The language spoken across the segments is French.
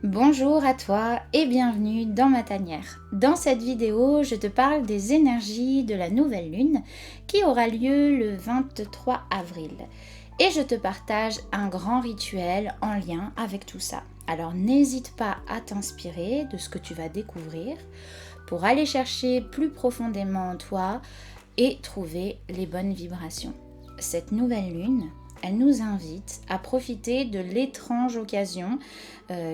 Bonjour à toi et bienvenue dans ma tanière. Dans cette vidéo, je te parle des énergies de la nouvelle lune qui aura lieu le 23 avril. Et je te partage un grand rituel en lien avec tout ça. Alors n'hésite pas à t'inspirer de ce que tu vas découvrir pour aller chercher plus profondément en toi et trouver les bonnes vibrations. Cette nouvelle lune, elle nous invite à profiter de l'étrange occasion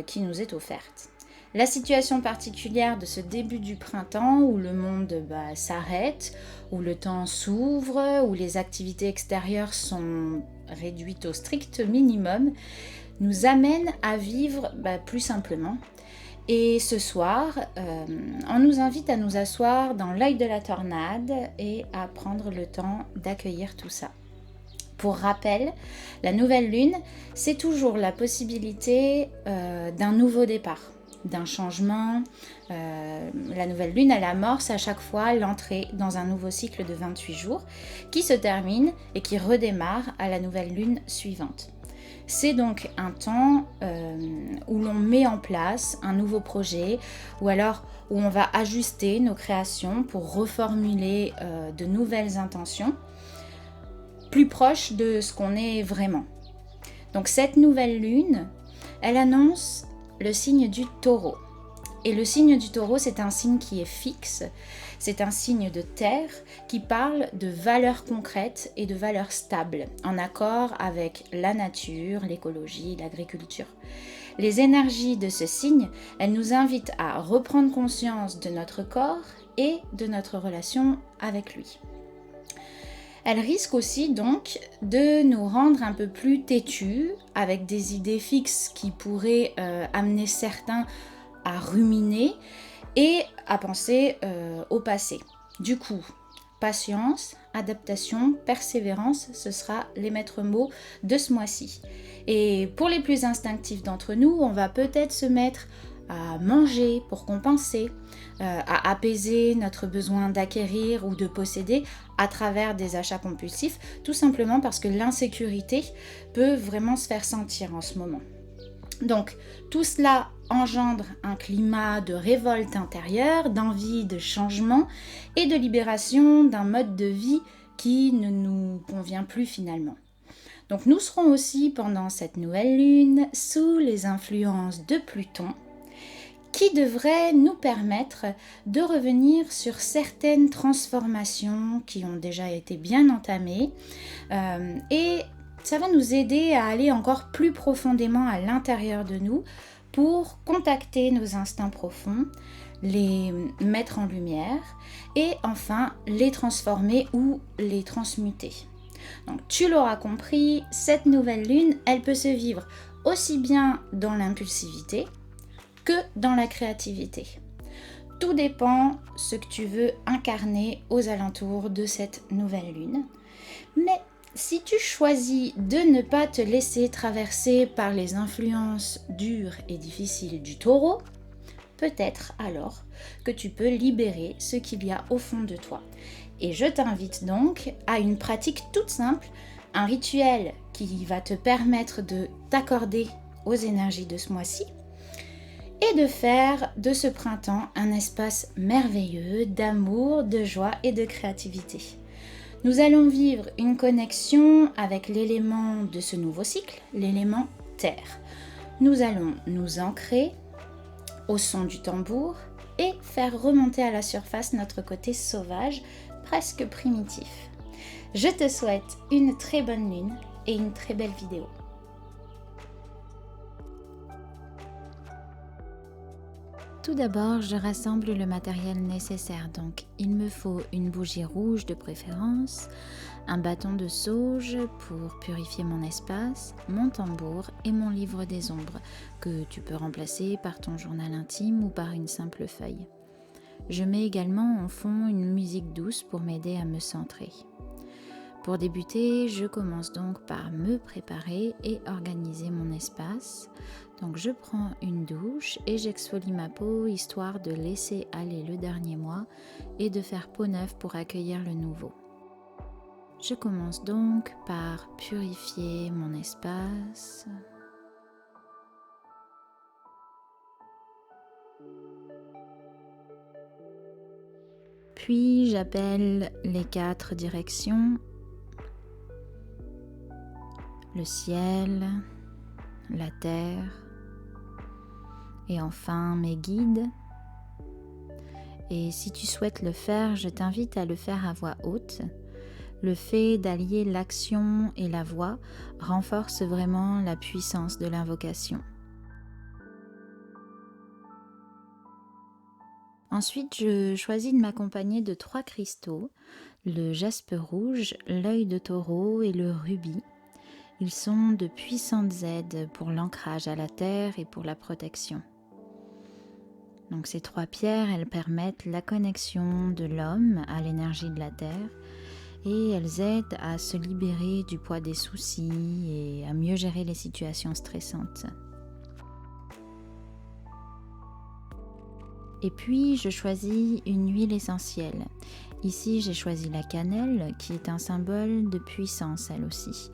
qui nous est offerte. La situation particulière de ce début du printemps où le monde s'arrête, où le temps s'ouvre, où les activités extérieures sont réduites au strict minimum, nous amène à vivre plus simplement. Et ce soir, on nous invite à nous asseoir dans l'œil de la tornade et à prendre le temps d'accueillir tout ça. Pour rappel, la nouvelle lune, c'est toujours la possibilité d'un nouveau départ, d'un changement. La nouvelle lune, elle amorce à chaque fois l'entrée dans un nouveau cycle de 28 jours qui se termine et qui redémarre à la nouvelle lune suivante. C'est donc un temps où l'on met en place un nouveau projet ou alors où on va ajuster nos créations pour reformuler de nouvelles intentions plus proche de ce qu'on est vraiment. Donc cette nouvelle lune, elle annonce le signe du taureau. Et le signe du taureau, c'est un signe qui est fixe, c'est un signe de terre qui parle de valeurs concrètes et de valeurs stables, en accord avec la nature, l'écologie, l'agriculture. Les énergies de ce signe, elles nous invitent à reprendre conscience de notre corps et de notre relation avec lui. Elle risque aussi donc de nous rendre un peu plus têtus, avec des idées fixes qui pourraient amener certains à ruminer et à penser au passé. Du coup, patience, adaptation, persévérance, ce sera les maîtres mots de ce mois-ci. Et pour les plus instinctifs d'entre nous, on va peut-être se mettre à manger pour compenser, à apaiser notre besoin d'acquérir ou de posséder à travers des achats compulsifs, tout simplement parce que l'insécurité peut vraiment se faire sentir en ce moment. Donc tout cela engendre un climat de révolte intérieure, d'envie de changement et de libération d'un mode de vie qui ne nous convient plus finalement. Donc nous serons aussi pendant cette nouvelle lune sous les influences de Pluton, qui devrait nous permettre de revenir sur certaines transformations qui ont déjà été bien entamées et ça va nous aider à aller encore plus profondément à l'intérieur de nous pour contacter nos instincts profonds, les mettre en lumière et enfin les transformer ou les transmuter. Donc tu l'auras compris, cette nouvelle lune, elle peut se vivre aussi bien dans l'impulsivité que dans la créativité. Tout dépend ce que tu veux incarner aux alentours de cette nouvelle lune. Mais si tu choisis de ne pas te laisser traverser par les influences dures et difficiles du taureau, peut-être alors que tu peux libérer ce qu'il y a au fond de toi. Et je t'invite donc à une pratique toute simple, un rituel qui va te permettre de t'accorder aux énergies de ce mois-ci et de faire de ce printemps un espace merveilleux d'amour, de joie et de créativité. Nous allons vivre une connexion avec l'élément de ce nouveau cycle, l'élément terre. Nous allons nous ancrer au son du tambour et faire remonter à la surface notre côté sauvage, presque primitif. Je te souhaite une très bonne lune et une très belle vidéo. Tout d'abord, je rassemble le matériel nécessaire. Donc, il me faut une bougie rouge de préférence, un bâton de sauge pour purifier mon espace, mon tambour et mon livre des ombres, que tu peux remplacer par ton journal intime ou par une simple feuille. Je mets également en fond une musique douce pour m'aider à me centrer. Pour débuter, je commence donc par me préparer et organiser mon espace. Donc je prends une douche et j'exfolie ma peau histoire de laisser aller le dernier mois et de faire peau neuve pour accueillir le nouveau. Je commence donc par purifier mon espace. Puis j'appelle les 4 directions, le ciel, la terre et enfin mes guides. Et si tu souhaites le faire, je t'invite à le faire à voix haute. Le fait d'allier l'action et la voix renforce vraiment la puissance de l'invocation. Ensuite, je choisis de m'accompagner de 3 cristaux, le jaspe rouge, l'œil de taureau et le rubis. Ils sont de puissantes aides pour l'ancrage à la terre et pour la protection. Donc ces 3 pierres, elles permettent la connexion de l'homme à l'énergie de la terre et elles aident à se libérer du poids des soucis et à mieux gérer les situations stressantes. Et puis je choisis une huile essentielle. Ici j'ai choisi la cannelle qui est un symbole de puissance elle aussi.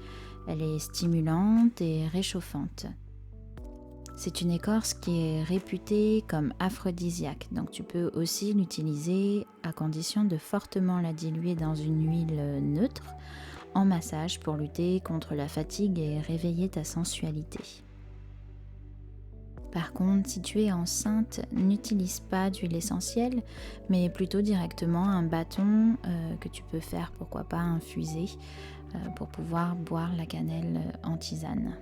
Elle est stimulante et réchauffante. C'est une écorce qui est réputée comme aphrodisiaque, donc tu peux aussi l'utiliser à condition de fortement la diluer dans une huile neutre en massage pour lutter contre la fatigue et réveiller ta sensualité. Par contre, si tu es enceinte, n'utilise pas d'huile essentielle, mais plutôt directement un bâton que tu peux faire, pourquoi pas, infuser pour pouvoir boire la cannelle en tisane.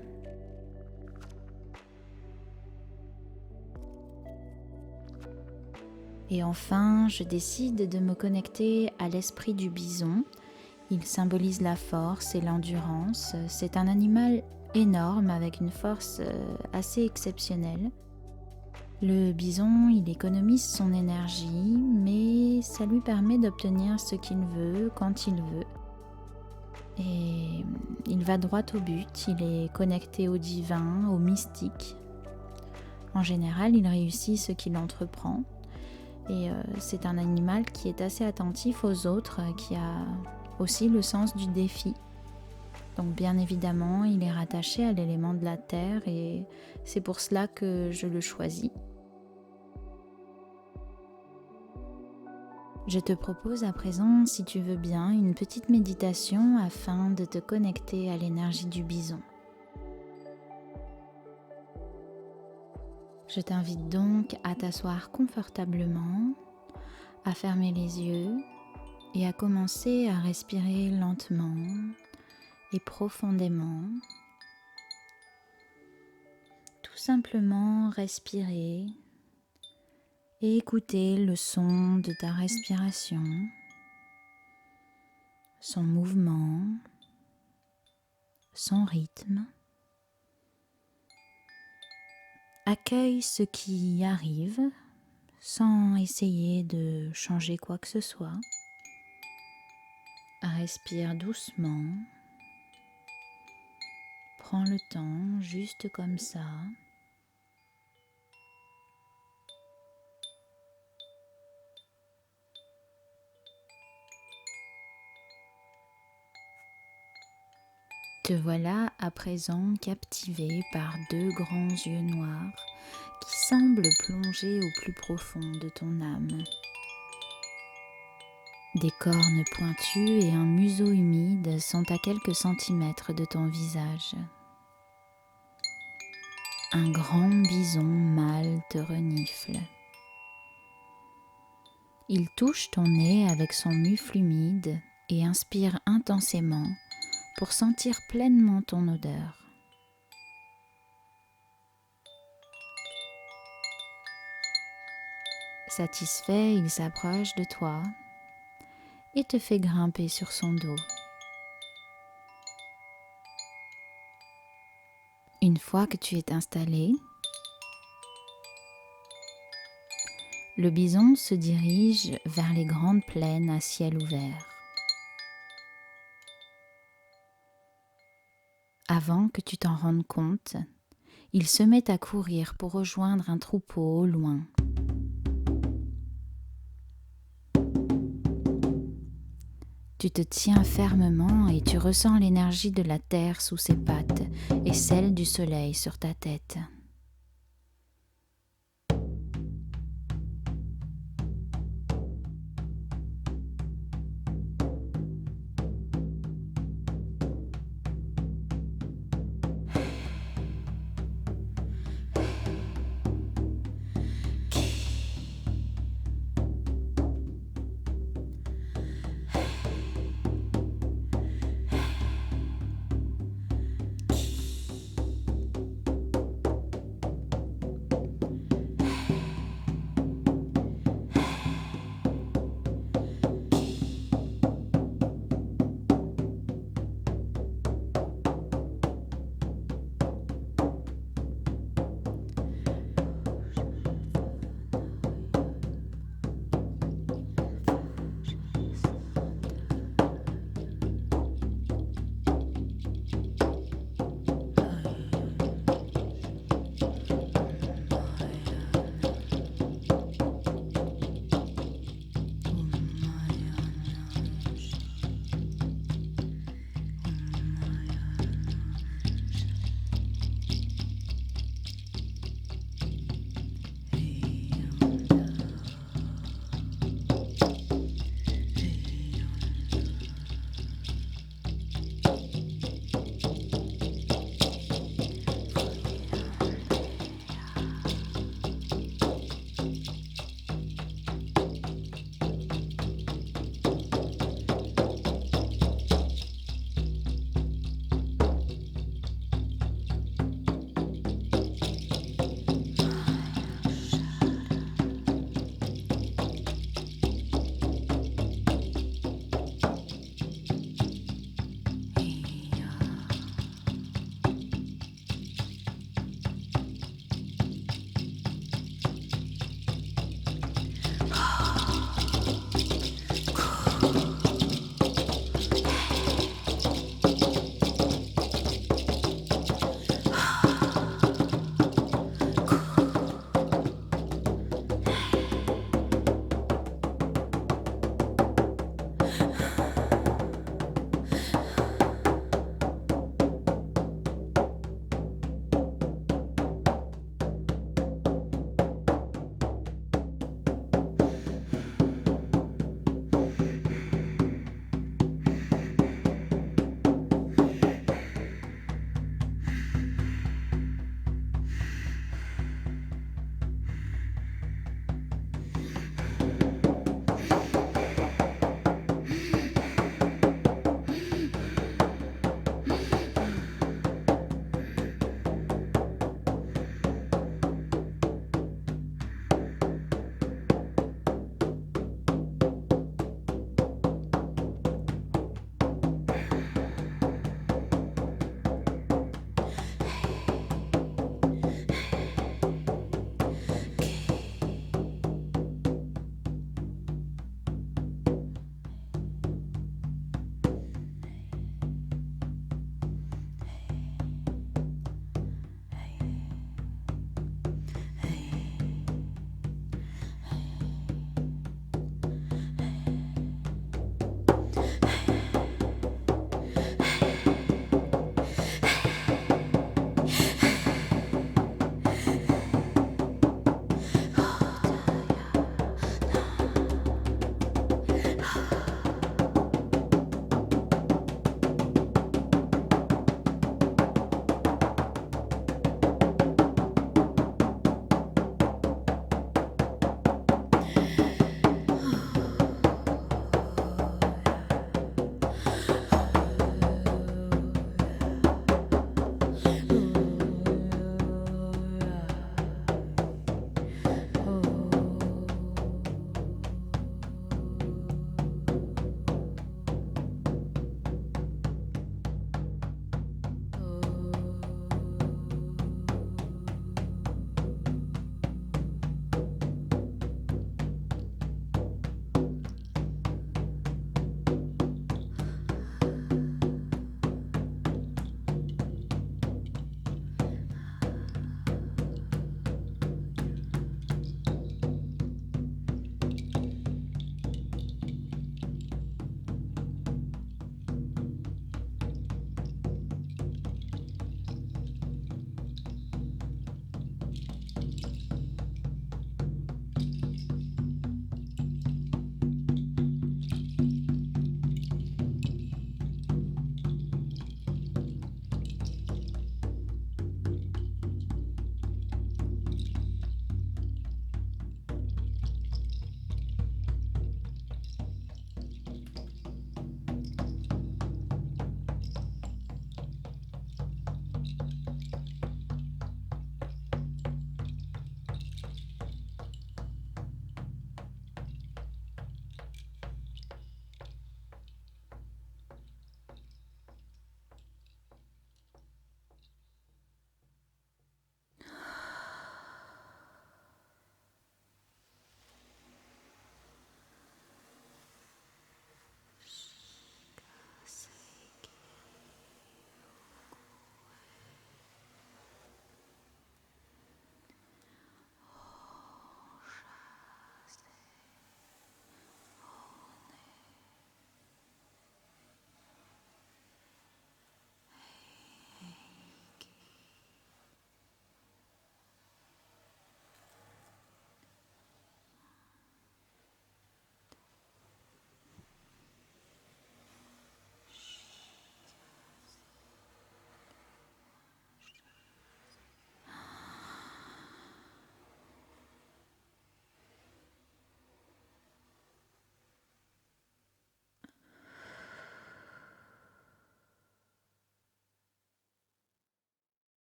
Et enfin, je décide de me connecter à l'esprit du bison. Il symbolise la force et l'endurance. C'est un animal énorme avec une force assez exceptionnelle. Le bison, il économise son énergie, mais ça lui permet d'obtenir ce qu'il veut quand il veut. Et il va droit au but, il est connecté au divin, au mystique. En général, il réussit ce qu'il entreprend. Et c'est un animal qui est assez attentif aux autres, qui a aussi le sens du défi. Donc bien évidemment, il est rattaché à l'élément de la terre et c'est pour cela que je le choisis. Je te propose à présent, si tu veux bien, une petite méditation afin de te connecter à l'énergie du bison. Je t'invite donc à t'asseoir confortablement, à fermer les yeux et à commencer à respirer lentement et profondément. Tout simplement respirer et écouter le son de ta respiration, son mouvement, son rythme. Accueille ce qui arrive sans essayer de changer quoi que ce soit. Respire doucement. Prends le temps juste comme ça. Te voilà à présent captivé par 2 grands yeux noirs qui semblent plonger au plus profond de ton âme. Des cornes pointues et un museau humide sont à quelques centimètres de ton visage. Un grand bison mâle te renifle. Il touche ton nez avec son mufle humide et inspire intensément pour sentir pleinement ton odeur. Satisfait, il s'approche de toi et te fait grimper sur son dos. Une fois que tu es installé, le bison se dirige vers les grandes plaines à ciel ouvert. Avant que tu t'en rendes compte, il se met à courir pour rejoindre un troupeau au loin. Tu te tiens fermement et tu ressens l'énergie de la terre sous ses pattes et celle du soleil sur ta tête.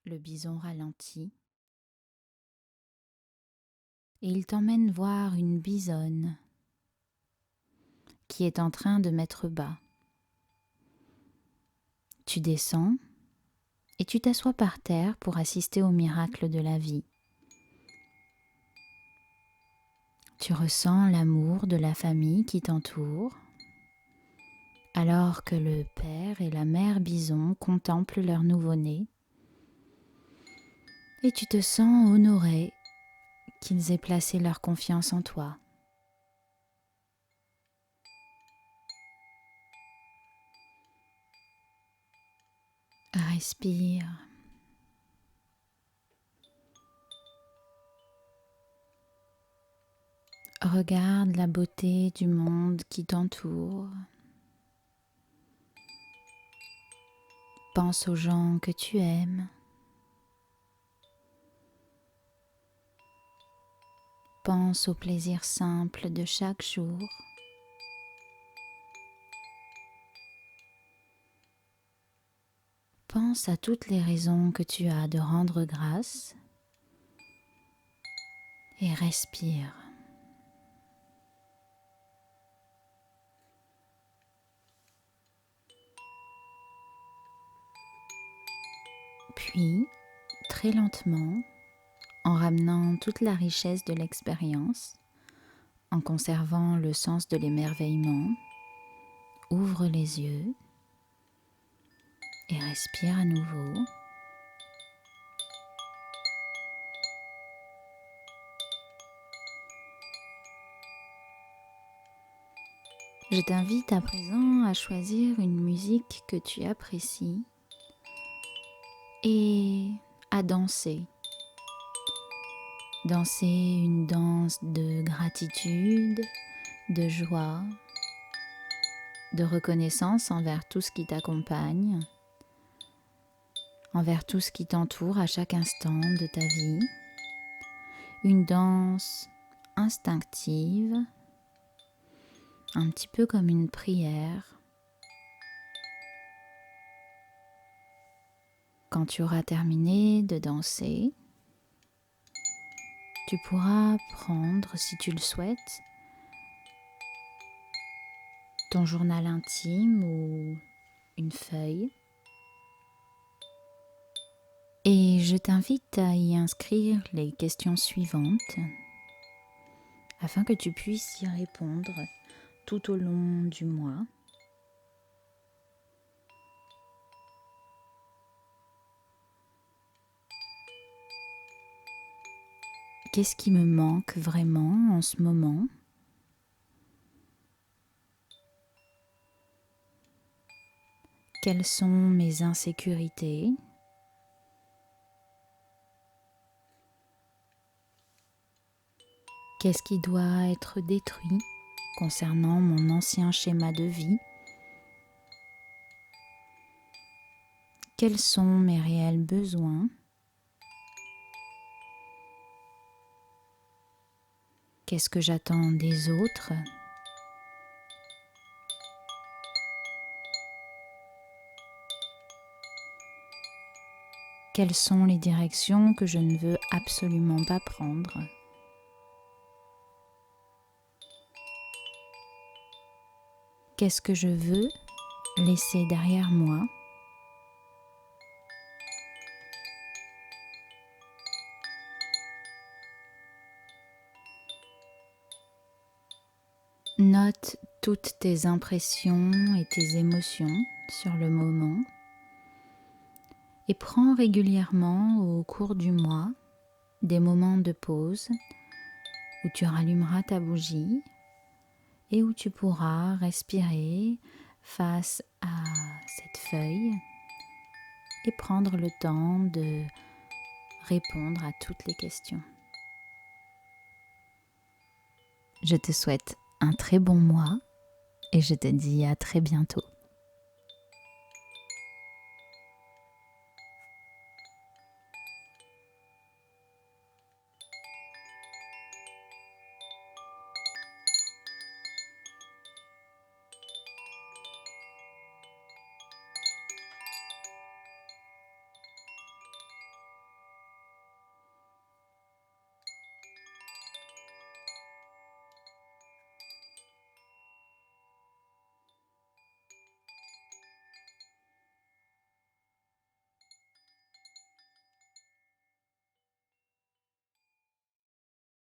le bison ralentit et il t'emmène voir une bisonne qui est en train de mettre bas. Tu descends et tu t'assois par terre pour assister au miracle de la vie. Tu ressens l'amour de la famille qui t'entoure, alors que le père et la mère bison contemplent leur nouveau-né. Et tu te sens honoré qu'ils aient placé leur confiance en toi. Respire. Regarde la beauté du monde qui t'entoure. Pense aux gens que tu aimes. Pense aux plaisirs simples de chaque jour. Pense à toutes les raisons que tu as de rendre grâce et respire. Puis, très lentement, en ramenant toute la richesse de l'expérience, en conservant le sens de l'émerveillement, ouvre les yeux et respire à nouveau. Je t'invite à présent à choisir une musique que tu apprécies et à danser. Danser une danse de gratitude, de joie, de reconnaissance envers tout ce qui t'accompagne, envers tout ce qui t'entoure à chaque instant de ta vie. Une danse instinctive, un petit peu comme une prière. Quand tu auras terminé de danser, tu pourras prendre, si tu le souhaites, ton journal intime ou une feuille. Et je t'invite à y inscrire les questions suivantes afin que tu puisses y répondre tout au long du mois. Qu'est-ce qui me manque vraiment en ce moment ? Quelles sont mes insécurités ? Qu'est-ce qui doit être détruit concernant mon ancien schéma de vie ? Quels sont mes réels besoins ? Qu'est-ce que j'attends des autres ? Quelles sont les directions que je ne veux absolument pas prendre ? Qu'est-ce que je veux laisser derrière moi ? Note toutes tes impressions et tes émotions sur le moment et prends régulièrement au cours du mois des moments de pause où tu rallumeras ta bougie et où tu pourras respirer face à cette feuille et prendre le temps de répondre à toutes les questions. Je te souhaite un très bon mois et je te dis à très bientôt.